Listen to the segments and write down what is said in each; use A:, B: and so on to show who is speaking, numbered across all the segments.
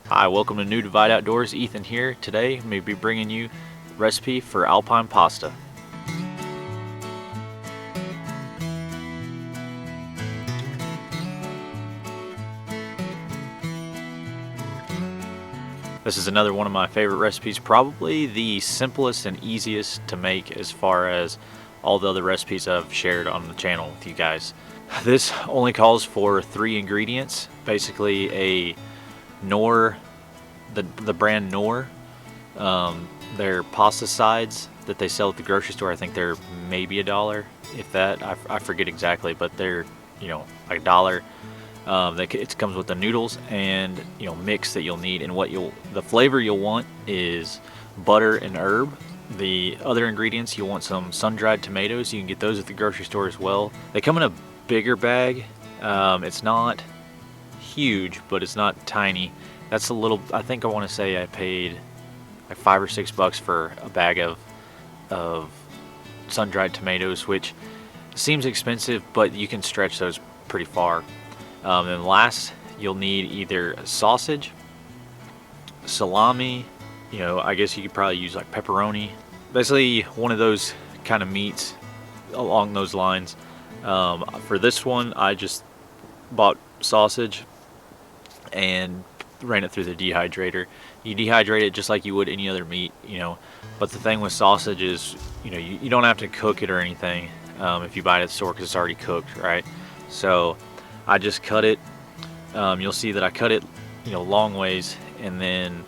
A: Hi, welcome to New Divide Outdoors. Ethan here. Today, I'm going to be bringing you a recipe for Alpine pasta. This is another one of my favorite recipes, probably the simplest and easiest to make as far as all the other recipes I've shared on the channel with you guys. This only calls for 3 ingredients, basically a Knorr, the brand Knorr. Their pasta sides that they sell at the grocery store, I think they're maybe $1, if that. I forget exactly, but they're, like $1. It comes with the noodles and mix that you'll need, and the flavor you'll want is butter and herb. The other ingredients, you'll want some sun-dried tomatoes. You can get those at the grocery store as well. They come in a bigger bag. It's not huge, but it's not tiny. That's a little, I think I want to say I paid like $5 or $6 for a bag of sun-dried tomatoes, which seems expensive, but you can stretch those pretty far. And last, you'll need either sausage, salami, I guess you could probably use like pepperoni. Basically one of those kind of meats along those lines. For this one, I just bought sausage and ran it through the dehydrator. You dehydrate it just like you would any other meat, but the thing with sausage is, you don't have to cook it or anything if you buy it at the store, because it's already cooked, right? So I just cut it. You'll see that I cut it, long ways, and then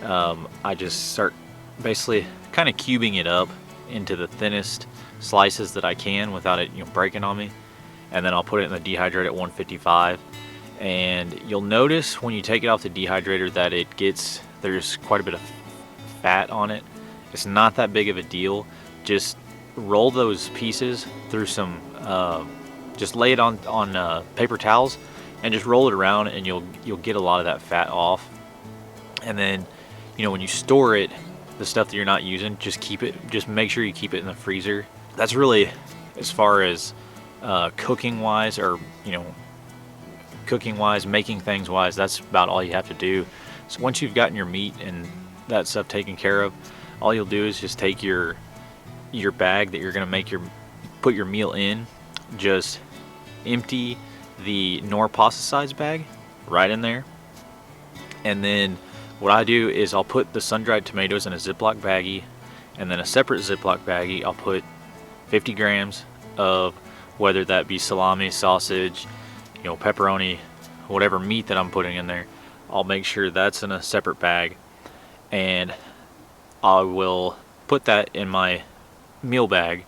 A: I just start basically kind of cubing it up into the thinnest slices that I can without it, breaking on me. And then I'll put it in the dehydrator at 155. And you'll notice when you take it off the dehydrator that there's quite a bit of fat on it. It's not that big of a deal. Just roll those pieces through some, just lay it on paper towels and just roll it around, and you'll get a lot of that fat off. And then, when you store it, the stuff that you're not using, just make sure you keep it in the freezer. That's really, as far as cooking wise, or cooking wise, making things wise, that's about all you have to do. So once you've gotten your meat and that stuff taken care of, all you'll do is just take your bag that you're going to put your meal in, just empty the Knorr pasta size bag right in there. And then what I do is I'll put the sun-dried tomatoes in a Ziploc baggie, and then a separate Ziploc baggie I'll put 50 grams of, whether that be salami, sausage, pepperoni, whatever meat that I'm putting in there. I'll make sure that's in a separate bag, and I will put that in my meal bag,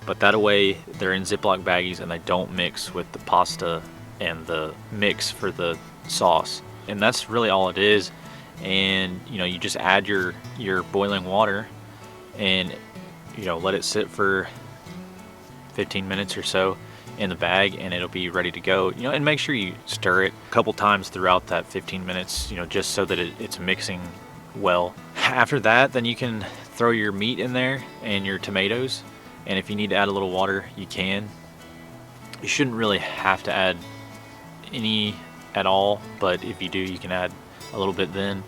A: but that way they're in Ziploc baggies and they don't mix with the pasta and the mix for the sauce. And that's really all it is. And you just add your boiling water and let it sit for 15 minutes or so in the bag, and it'll be ready to go. And make sure you stir it a couple times throughout that 15 minutes, just so that it's mixing well. After that, then you can throw your meat in there and your tomatoes, and if you need to add a little water, you can. You shouldn't really have to add any at all, but if you do, you can add a little bit then.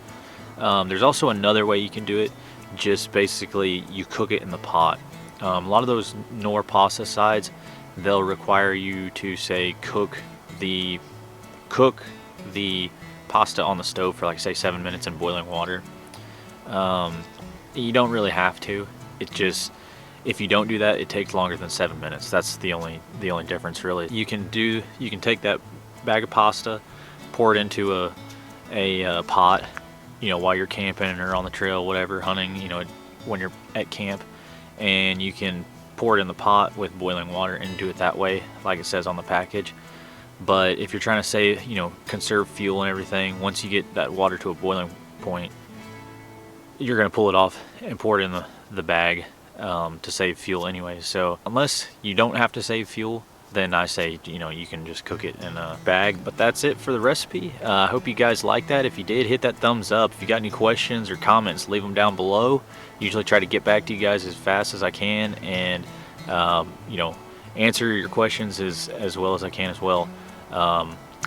A: There's also another way you can do it. Just basically you cook it in the pot. A lot of those Knorr pasta sides, they'll require you to say cook the pasta on the stove for, like, say 7 minutes in boiling water. You don't really have to. It just, if you don't do that, it takes longer than 7 minutes. That's the only difference, really. You can take that bag of pasta, pour it into a pot, while you're camping or on the trail, whatever, hunting, when you're at camp, and you can pour it in the pot with boiling water and do it that way, like it says on the package. But if you're trying to save, conserve fuel and everything, once you get that water to a boiling point, you're going to pull it off and pour it in the bag to save fuel anyway. So unless you don't have to save fuel, then I say, you can just cook it in a bag. But that's it for the recipe. I hope you guys like that. If you did, hit that thumbs up. If you got any questions or comments, leave them down below. Usually try to get back to you guys as fast as I can, and answer your questions as well as I can as well.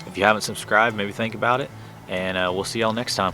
A: If you haven't subscribed, maybe think about it, and we'll see y'all next time.